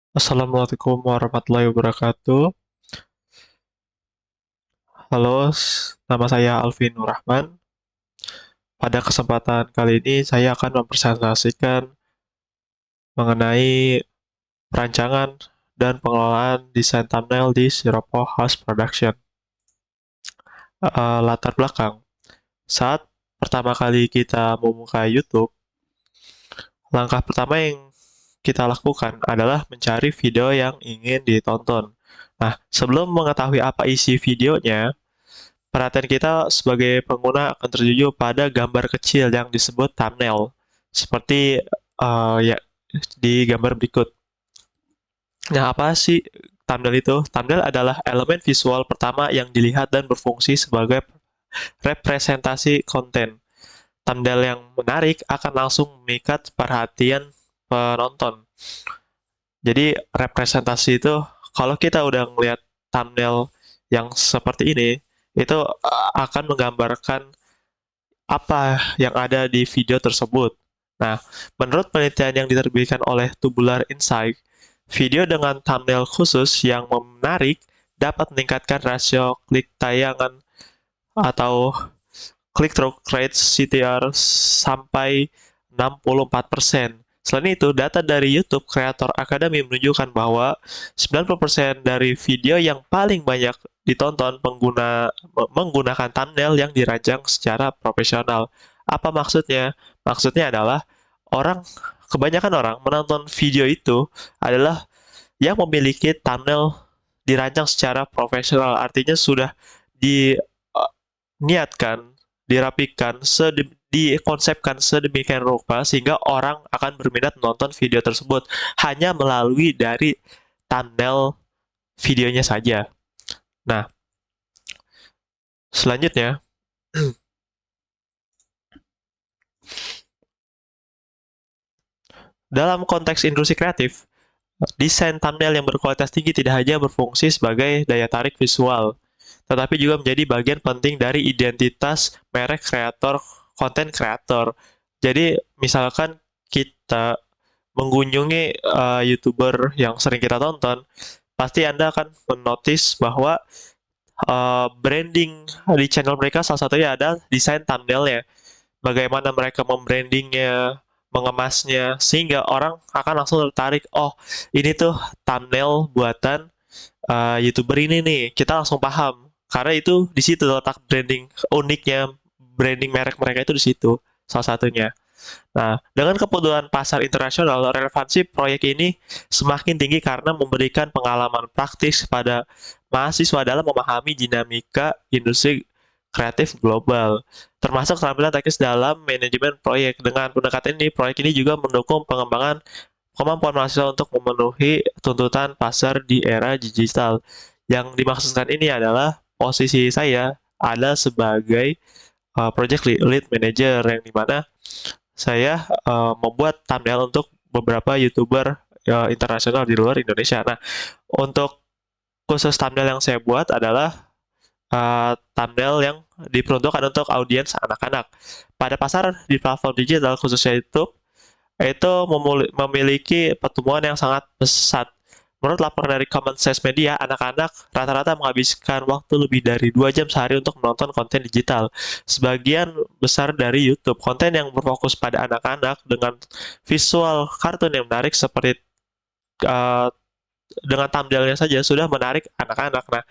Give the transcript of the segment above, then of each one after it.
Assalamualaikum warahmatullahi wabarakatuh. Halo, nama saya Alvin Nurrahman. Pada kesempatan kali ini saya akan mempresentasikan mengenai perancangan dan pengelolaan desain thumbnail di Siropo House Production. Latar belakang. Saat pertama kali kita membuka YouTube, langkah pertama yang kita lakukan adalah mencari video yang ingin ditonton. Nah, sebelum mengetahui apa isi videonya, perhatian kita sebagai pengguna akan tertuju pada gambar kecil yang disebut thumbnail, seperti ya di gambar berikut. Nah, apa sih thumbnail itu? Thumbnail adalah elemen visual pertama yang dilihat dan berfungsi sebagai representasi konten. Thumbnail yang menarik akan langsung memikat perhatian penonton. Jadi representasi itu kalau kita udah ngelihat thumbnail yang seperti ini, itu akan menggambarkan apa yang ada di video tersebut. Nah, menurut penelitian yang diterbitkan oleh Tubular Insight, video dengan thumbnail khusus yang menarik dapat meningkatkan rasio klik tayangan atau click-through rate CTR sampai 64%. Selain itu, data dari YouTube Creator Academy menunjukkan bahwa 90% dari video yang paling banyak ditonton menggunakan thumbnail yang dirancang secara profesional. Apa maksudnya? Maksudnya adalah orang kebanyakan orang menonton video itu adalah yang memiliki thumbnail dirancang secara profesional, artinya sudah diniatkan, dirapikan, dikonsepkan sedemikian rupa sehingga orang akan berminat menonton video tersebut hanya melalui dari thumbnail videonya saja. Nah, selanjutnya, dalam konteks industri kreatif, desain thumbnail yang berkualitas tinggi tidak hanya berfungsi sebagai daya tarik visual, tetapi juga menjadi bagian penting dari identitas merek kreator, konten kreator. Jadi, misalkan kita mengunjungi YouTuber yang sering kita tonton, pasti Anda akan menotis bahwa branding di channel mereka salah satunya ada desain thumbnailnya. Bagaimana mereka membrandingnya, mengemasnya, sehingga orang akan langsung tertarik, oh ini tuh thumbnail buatan YouTuber ini nih, kita langsung paham. Karena itu di situ letak branding uniknya, branding merek mereka itu di situ, salah satunya. Nah, dengan kebutuhan pasar internasional, relevansi proyek ini semakin tinggi karena memberikan pengalaman praktis pada mahasiswa dalam memahami dinamika industri kreatif global, termasuk keterampilan teknis dalam manajemen proyek. Dengan pendekatan ini, proyek ini juga mendukung pengembangan kemampuan mahasiswa untuk memenuhi tuntutan pasar di era digital. Yang dimaksudkan ini adalah posisi saya ada sebagai project lead manager yang dimana saya membuat thumbnail untuk beberapa YouTuber internasional di luar Indonesia. Nah, untuk khusus thumbnail yang saya buat adalah thumbnail yang diperuntukkan untuk audiens anak-anak. Pada pasar di platform digital, khususnya YouTube, itu memiliki pertumbuhan yang sangat pesat. Menurut laporan dari Common Sense Media, anak-anak rata-rata menghabiskan waktu lebih dari 2 jam sehari untuk menonton konten digital. Sebagian besar dari YouTube, konten yang berfokus pada anak-anak dengan visual kartun yang menarik seperti uh, dengan thumbnailnya saja sudah menarik anak-anak. Nah,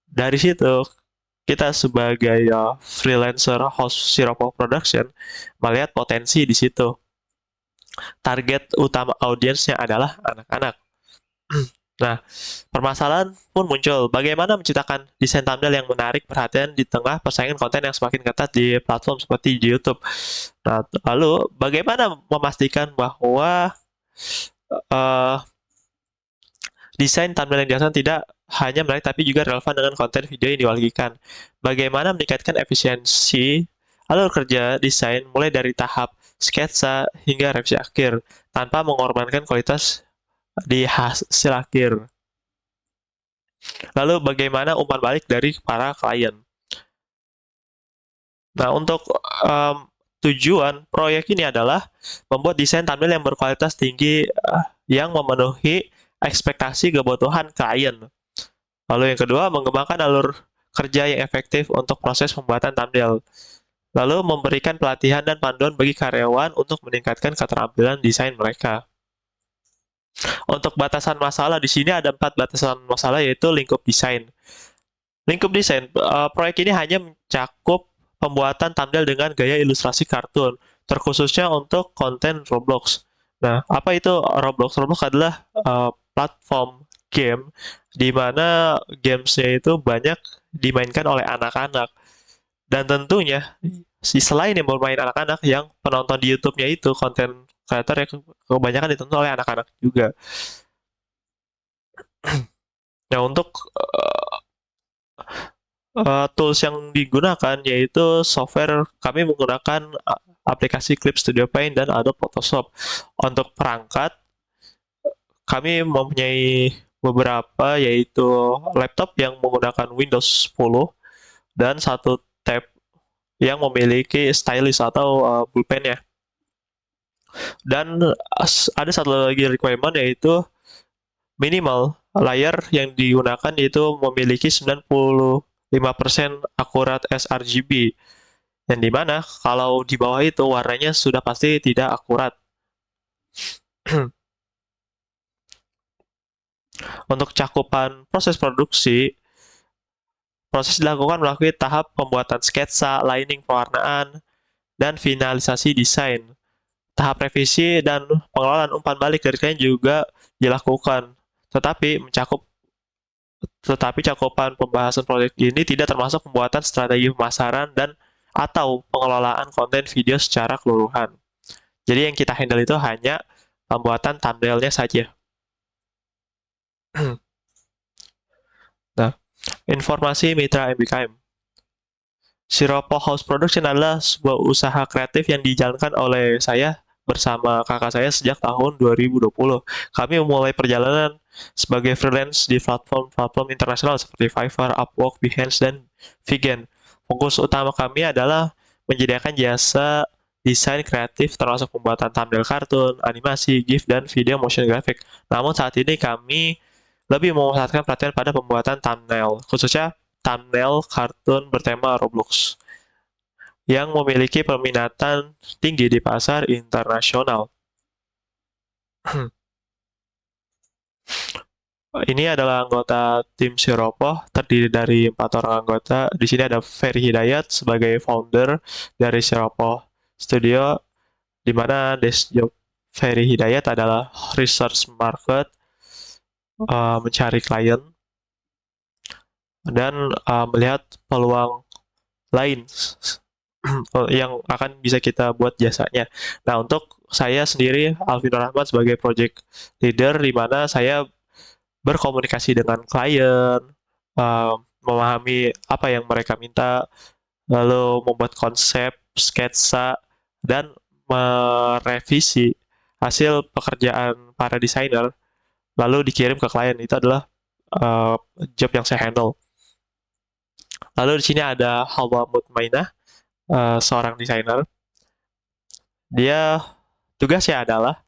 dari situ kita sebagai freelancer host Siropo Production melihat potensi di situ. Target utama audiensnya adalah anak-anak. Nah, permasalahan pun muncul. Bagaimana menciptakan desain thumbnail yang menarik perhatian di tengah persaingan konten yang semakin ketat di platform seperti di YouTube. Nah, lalu bagaimana memastikan bahwa uh, desain thumbnail yang dihasilkan tidak hanya menarik tapi juga relevan dengan konten video yang dibagikan. Bagaimana meningkatkan efisiensi alur kerja desain mulai dari tahap sketsa hingga revisi akhir tanpa mengorbankan kualitas di hasil akhir. Lalu bagaimana umpan balik dari para klien? Nah, untuk tujuan proyek ini adalah membuat desain thumbnail yang berkualitas tinggi yang memenuhi ekspektasi kebutuhan klien. Lalu yang kedua, mengembangkan alur kerja yang efektif untuk proses pembuatan thumbnail. Lalu memberikan pelatihan dan panduan bagi karyawan untuk meningkatkan keterampilan desain mereka. Untuk batasan masalah di sini ada 4 batasan masalah, yaitu lingkup desain. Lingkup desain, proyek ini hanya mencakup pembuatan thumbnail dengan gaya ilustrasi kartun, terkhususnya untuk konten Roblox. Nah, apa itu Roblox? Roblox adalah platform game di mana gamesnya itu banyak dimainkan oleh anak-anak. Dan tentunya, selain yang bermain anak-anak, yang penonton di YouTube-nya itu, konten creator yang kebanyakan ditonton oleh anak-anak juga. Nah, untuk tools yang digunakan yaitu software, kami menggunakan aplikasi Clip Studio Paint dan Adobe Photoshop. Untuk perangkat, kami mempunyai beberapa, yaitu laptop yang menggunakan Windows 10 dan satu tab yang memiliki stylus atau pulpen ya. Dan ada satu lagi requirement, yaitu minimal layar yang digunakan itu memiliki 95% akurat sRGB, yang dimana kalau di bawah itu warnanya sudah pasti tidak akurat. Untuk cakupan proses produksi, proses dilakukan melalui tahap pembuatan sketsa, lining pewarnaan, dan finalisasi desain. Tahap revisi dan pengelolaan umpan balik dari klien juga dilakukan, tetapi cakupan pembahasan proyek ini tidak termasuk pembuatan strategi pemasaran dan atau pengelolaan konten video secara keseluruhan. Jadi yang kita handle itu hanya pembuatan thumbnailnya saja. Nah, informasi mitra MBKM. Siropo House Production adalah sebuah usaha kreatif yang dijalankan oleh saya bersama kakak saya sejak tahun 2020. Kami memulai perjalanan sebagai freelance di platform-platform internasional seperti Fiverr, Upwork, Behance, dan Vegan. Fokus utama kami adalah menyediakan jasa desain kreatif termasuk pembuatan thumbnail kartun, animasi, GIF, dan video motion graphic. Namun saat ini kami lebih memusatkan perhatian pada pembuatan thumbnail, khususnya thumbnail kartun bertema Roblox yang memiliki peminatan tinggi di pasar internasional. Ini adalah anggota tim Siropo, terdiri dari 4 orang anggota. Di sini ada Ferry Hidayat sebagai founder dari Siropo Studio, di mana desk job Ferry Hidayat adalah research market, mencari klien, dan melihat peluang lain yang akan bisa kita buat jasanya. Nah, untuk saya sendiri, Alvin Rahmat, sebagai project leader, di mana saya berkomunikasi dengan klien, memahami apa yang mereka minta, lalu membuat konsep, sketsa, dan merevisi hasil pekerjaan para desainer, lalu dikirim ke klien. Itu adalah job yang saya handle. Lalu di sini ada Hawa Mutmainah, seorang desainer. Dia tugasnya adalah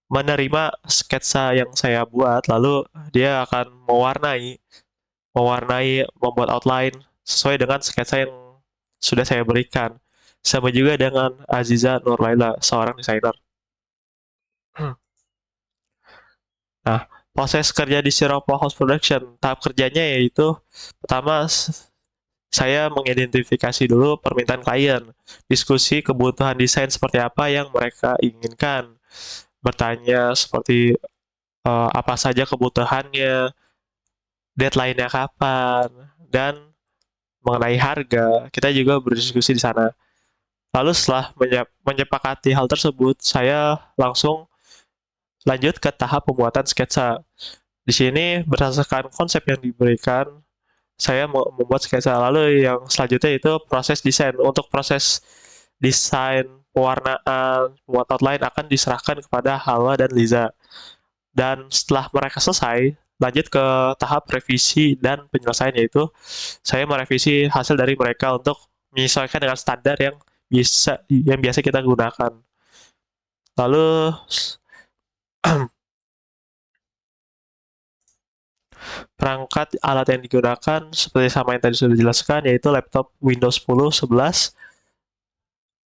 menerima sketsa yang saya buat, lalu dia akan membuat outline sesuai dengan sketsa yang sudah saya berikan. Sama juga dengan Aziza Nurlaila, seorang desainer. Nah, proses kerja di Siropo House Production, tahap kerjanya yaitu pertama saya mengidentifikasi dulu permintaan klien, diskusi kebutuhan desain seperti apa yang mereka inginkan, bertanya seperti apa saja kebutuhannya, deadline-nya kapan, dan mengenai harga, kita juga berdiskusi di sana. Lalu setelah menyepakati hal tersebut, saya langsung lanjut ke tahap pembuatan sketsa. Di sini berdasarkan konsep yang diberikan, saya membuat sketsa. Lalu yang selanjutnya itu proses desain. Untuk proses desain, pewarnaan, membuat outline akan diserahkan kepada Hawa dan Liza. Dan setelah mereka selesai, lanjut ke tahap revisi dan penyelesaian, yaitu saya merevisi hasil dari mereka untuk menyesuaikan dengan standar yang biasa kita gunakan. Lalu perangkat alat yang digunakan seperti sama yang tadi sudah dijelaskan, yaitu laptop Windows 10, 11,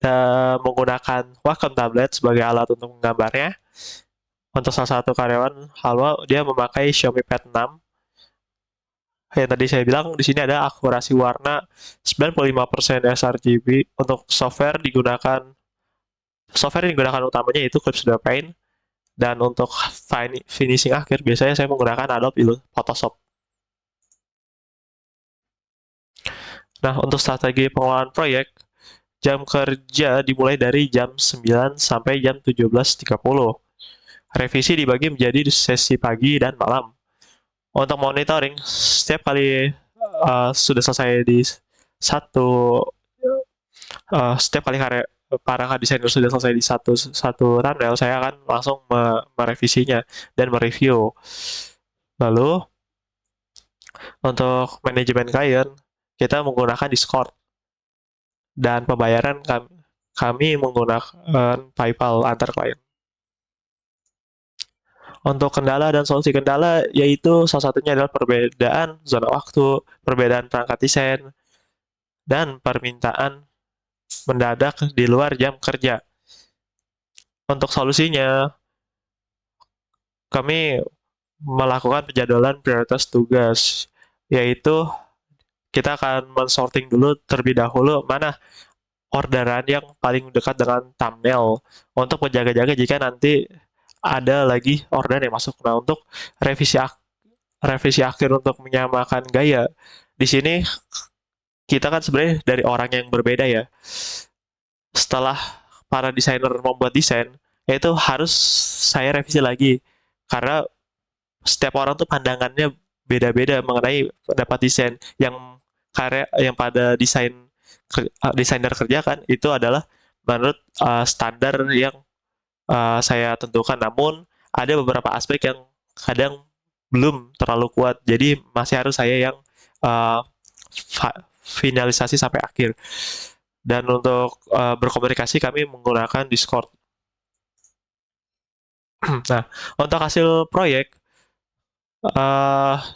dan menggunakan Wacom tablet sebagai alat untuk menggambarnya. Untuk salah satu karyawan Halwa, dia memakai Xiaomi Pad 6. Yang tadi saya bilang, di sini ada akurasi warna 95% sRGB. Untuk software yang digunakan utamanya itu Clips the Paint, dan untuk finishing akhir biasanya saya menggunakan Adobe Photoshop. Nah, untuk strategi pengelolaan proyek, jam kerja dimulai dari jam 9 sampai jam 17.30. Revisi dibagi menjadi sesi pagi dan malam. Untuk monitoring, setiap kali sudah selesai di satu setiap kali para desainer sudah selesai di satu thumbnail, saya akan langsung merevisinya dan mereview. Lalu untuk manajemen klien, kita menggunakan Discord, dan pembayaran kami menggunakan PayPal antar klien. Untuk kendala dan solusi kendala, yaitu salah satunya adalah perbedaan zona waktu, perbedaan perangkat desain, dan permintaan mendadak di luar jam kerja. Untuk solusinya, kami melakukan penjadwalan prioritas tugas, yaitu kita akan men-sorting dulu terlebih dahulu mana orderan yang paling dekat dengan thumbnail untuk menjaga-jaga jika nanti ada lagi orderan yang masuk. Nah, untuk revisi akhir untuk menyamakan gaya, di sini kita kan sebenarnya dari orang yang berbeda ya. Setelah para desainer membuat desain, itu harus saya revisi lagi karena setiap orang tuh pandangannya beda-beda mengenai pendapat desain. Yang pada desainer kerjakan itu adalah menurut standar yang saya tentukan. Namun ada beberapa aspek yang kadang belum terlalu kuat, jadi masih harus saya yang uh, finalisasi sampai akhir. Dan untuk berkomunikasi kami menggunakan Discord. Nah, untuk hasil proyek,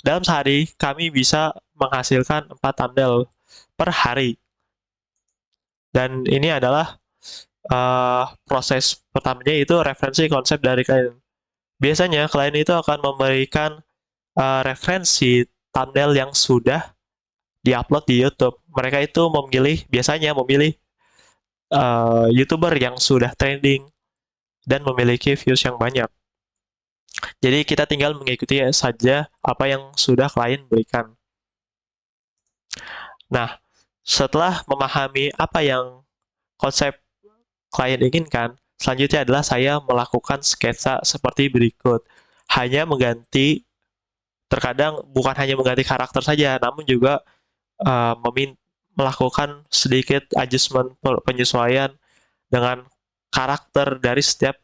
dalam sehari kami bisa menghasilkan 4 thumbnail per hari. Dan ini adalah proses pertamanya, itu referensi konsep dari klien. Biasanya klien itu akan memberikan referensi thumbnail yang sudah diupload di YouTube. Mereka itu biasanya memilih YouTuber yang sudah trending dan memiliki views yang banyak. Jadi kita tinggal mengikuti saja apa yang sudah klien berikan. Nah, setelah memahami apa yang konsep klien inginkan, selanjutnya adalah saya melakukan sketsa seperti berikut. Terkadang bukan hanya mengganti karakter saja, namun juga melakukan sedikit adjustment, penyesuaian dengan karakter dari setiap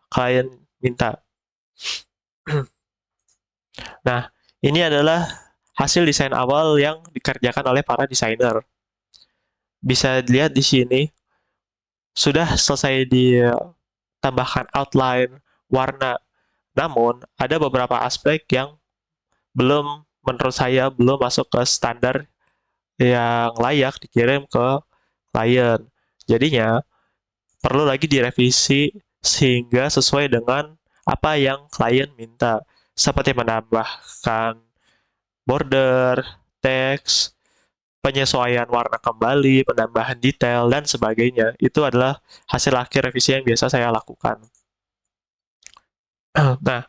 klien minta. Nah, ini adalah hasil desain awal yang dikerjakan oleh para desainer. Bisa dilihat di sini, sudah selesai ditambahkan outline, warna. Namun, ada beberapa aspek yang menurut saya, belum masuk ke standar yang layak dikirim ke klien. Jadinya, perlu lagi direvisi sehingga sesuai dengan apa yang klien minta, seperti menambahkan border, teks, penyesuaian warna kembali, penambahan detail, dan sebagainya. Itu adalah hasil akhir revisi yang biasa saya lakukan. Nah,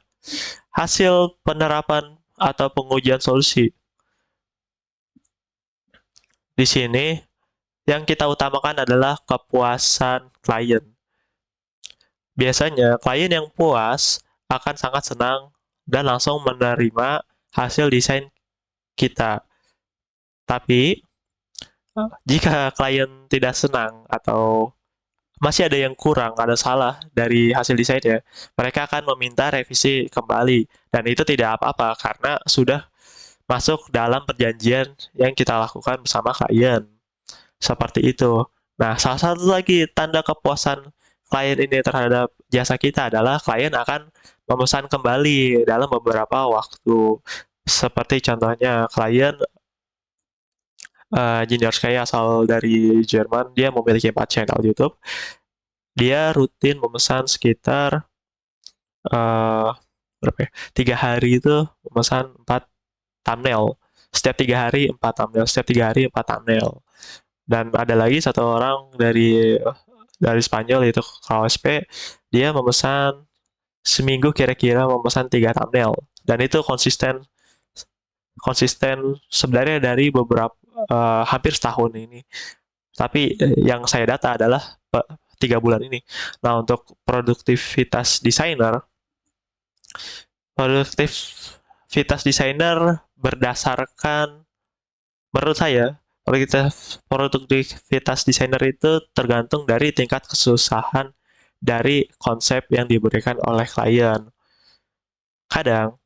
hasil penerapan atau pengujian solusi. Di sini, yang kita utamakan adalah kepuasan klien. Biasanya, klien yang puas akan sangat senang dan langsung menerima hasil desain kita. Tapi, jika klien tidak senang atau masih ada yang kurang, ada salah dari hasil desainnya, mereka akan meminta revisi kembali. Dan itu tidak apa-apa karena sudah masuk dalam perjanjian yang kita lakukan bersama klien. Seperti itu. Nah, salah satu lagi tanda kepuasan klien ini terhadap jasa kita adalah klien akan memesan kembali dalam beberapa waktu. Seperti contohnya klien engineer saya asal dari Jerman, dia memiliki 4 channel YouTube. Dia rutin memesan sekitar uh, berapa ya? 3 hari itu memesan 4 thumbnail. Setiap 3 hari 4 thumbnail, setiap 3 hari 4 thumbnail. Dan ada lagi satu orang dari Spanyol itu KOSP, dia memesan seminggu kira-kira memesan 3 thumbnail. Dan itu konsisten konsisten sebenarnya dari beberapa hampir setahun ini. Tapi yang saya data adalah 3 bulan ini. Nah, untuk produktivitas desainer berdasarkan, menurut saya, produktivitas desainer itu tergantung dari tingkat kesusahan dari konsep yang diberikan oleh klien. Kadang,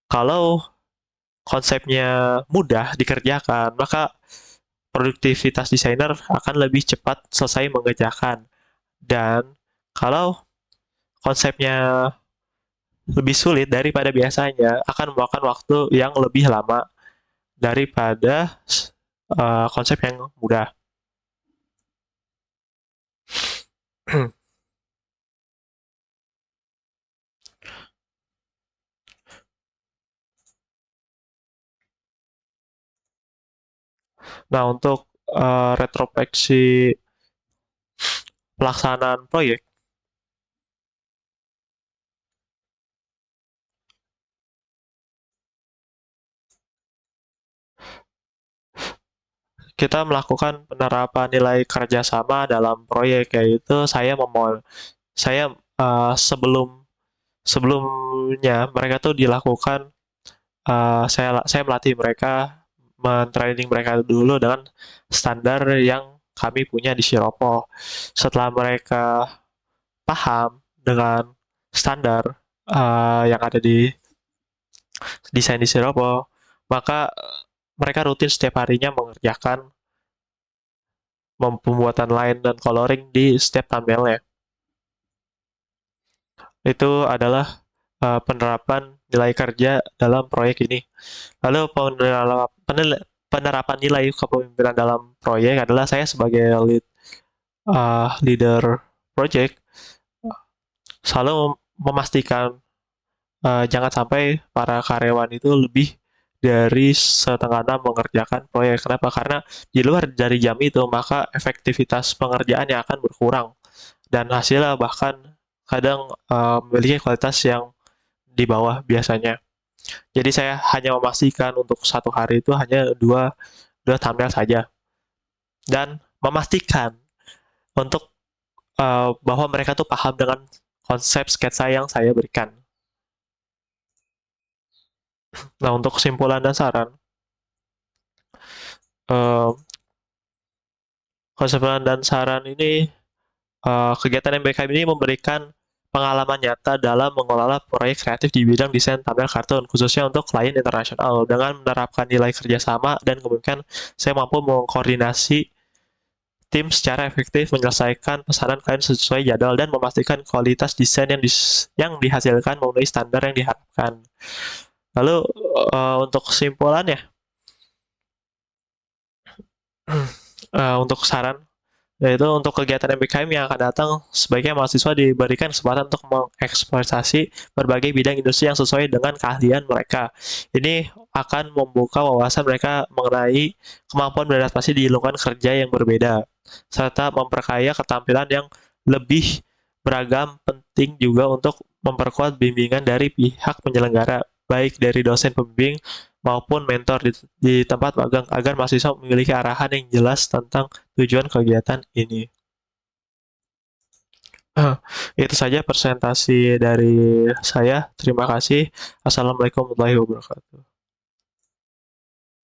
kalau konsepnya mudah dikerjakan, maka produktivitas desainer akan lebih cepat selesai mengerjakan. Dan kalau konsepnya lebih sulit daripada biasanya, akan memakan waktu yang lebih lama daripada konsep yang mudah. Nah, untuk retrospeksi pelaksanaan proyek, kita melakukan penerapan nilai kerjasama dalam proyek, yaitu saya sebelumnya mereka tuh dilakukan, saya melatih mereka, mentraining mereka dulu dengan standar yang kami punya di Siropo. Setelah mereka paham dengan standar yang ada di desain di Siropo, maka mereka rutin setiap harinya mengerjakan pembuatan line dan coloring di setiap thumbnailnya. Itu adalah penerapan nilai kerja dalam proyek ini. Lalu penerapan nilai kepemimpinan dalam proyek adalah saya sebagai leader project selalu memastikan jangan sampai para karyawan itu lebih dari setengah enam mengerjakan proyek. Kenapa? Karena di luar dari jam itu, maka efektivitas pengerjaannya akan berkurang. Dan hasilnya bahkan kadang memiliki kualitas yang di bawah biasanya. Jadi saya hanya memastikan untuk satu hari itu hanya dua thumbnail saja. Dan memastikan untuk bahwa mereka tuh paham dengan konsep sketsa yang saya berikan. Nah, untuk kesimpulan dan saran, uh, kesimpulan dan saran ini, kegiatan MBKM ini memberikan pengalaman nyata dalam mengelola proyek kreatif di bidang desain thumbnail kartun, khususnya untuk klien internasional. Dengan menerapkan nilai kerjasama dan kemudian saya mampu mengkoordinasi tim secara efektif, menyelesaikan pesanan klien sesuai jadwal, dan memastikan kualitas desain yang dihasilkan memenuhi standar yang diharapkan. Lalu, untuk kesimpulannya, untuk saran, yaitu untuk kegiatan MBKM yang akan datang, sebaiknya mahasiswa diberikan kesempatan untuk mengeksplorasi berbagai bidang industri yang sesuai dengan keahlian mereka. Ini akan membuka wawasan mereka mengenai kemampuan beradaptasi di lingkungan kerja yang berbeda, serta memperkaya keterampilan yang lebih beragam. Penting juga untuk memperkuat bimbingan dari pihak penyelenggara, baik dari dosen pembimbing maupun mentor di tempat magang, agar mahasiswa memiliki arahan yang jelas tentang tujuan kegiatan ini. Itu saja presentasi dari saya. Terima kasih. Assalamualaikum warahmatullahi wabarakatuh.